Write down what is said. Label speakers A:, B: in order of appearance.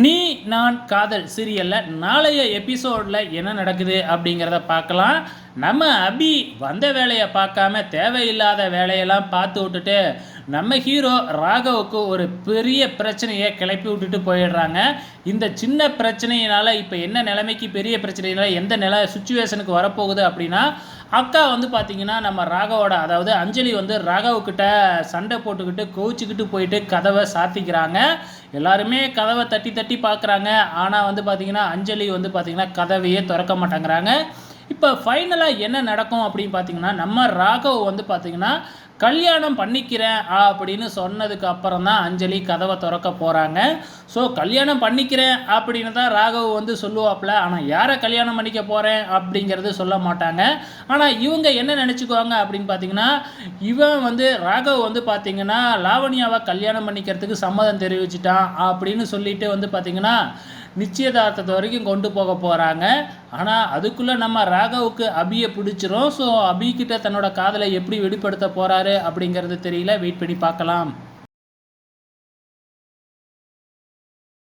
A: நீ நான் காதல் சீரியலில் நாளைய எபிசோடில் என்ன நடக்குது அப்படிங்கிறத பார்க்கலாம். நம்ம அபி வந்த வேலையை பார்க்காம தேவையில்லாத வேலையெல்லாம் பார்த்து விட்டுட்டு நம்ம ஹீரோ ராகவுக்கு ஒரு பெரிய பிரச்சனையை கிளப்பி விட்டுட்டு போயிடுறாங்க. இந்த சின்ன பிரச்சனையினால் இப்போ என்ன நிலைமைக்கு பெரிய பிரச்சனையினால் எந்த சுச்சுவேஷனுக்கு வரப்போகுது அப்படின்னா, அக்கா பார்த்திங்கன்னா நம்ம ராகவோட அதாவது அஞ்சலி ராகவுக்கிட்ட சண்டை போட்டுக்கிட்டு கோச்சிக்கிட்டு போயிட்டு கதவை சாத்திக்கிறாங்க. எல்லாருமே கதவை தட்டி தட்டி பார்க்குறாங்க. ஆனால் பார்த்திங்கன்னா அஞ்சலி பார்த்திங்கன்னா கதவையே திறக்க மாட்டேங்கிறாங்க. இப்போ ஃபைனலாக என்ன நடக்கும் அப்படின்னு பார்த்தீங்கன்னா, நம்ம ராகவ் பார்த்திங்கன்னா கல்யாணம் பண்ணிக்கிறேன் அப்படின்னு சொன்னதுக்கு அப்புறம் தான் அஞ்சலி கதவை திறக்க போகிறாங்க. ஸோ கல்யாணம் பண்ணிக்கிறேன் அப்படின்னு தான் ராகவ் சொல்லுவாப்புல. ஆனால் யாரை கல்யாணம் பண்ணிக்க போகிறேன் அப்படிங்கிறது சொல்ல மாட்டாங்க. ஆனால் இவங்க என்ன நினச்சிக்குவாங்க அப்படின்னு பார்த்தீங்கன்னா, இவன் ராகவ் பார்த்திங்கன்னா லாவண்யாவை கல்யாணம் பண்ணிக்கிறதுக்கு சம்மதம் தெரிவிச்சிட்டான் அப்படின்னு சொல்லிட்டு பார்த்திங்கன்னா நிச்சயதார்த்தத்தை வரைக்கும் கொண்டு போக போகிறாங்க. ஆனால் அதுக்குள்ளே நம்ம ராகவுக்கு அபியை பிடிச்சிரும். ஸோ அபிக்கிட்ட தன்னோட காதலை எப்படி வெளிப்படுத்த போகிறாரு அப்படிங்கிறது தெரியல. வெயிட் பண்ணி பார்க்கலாம்.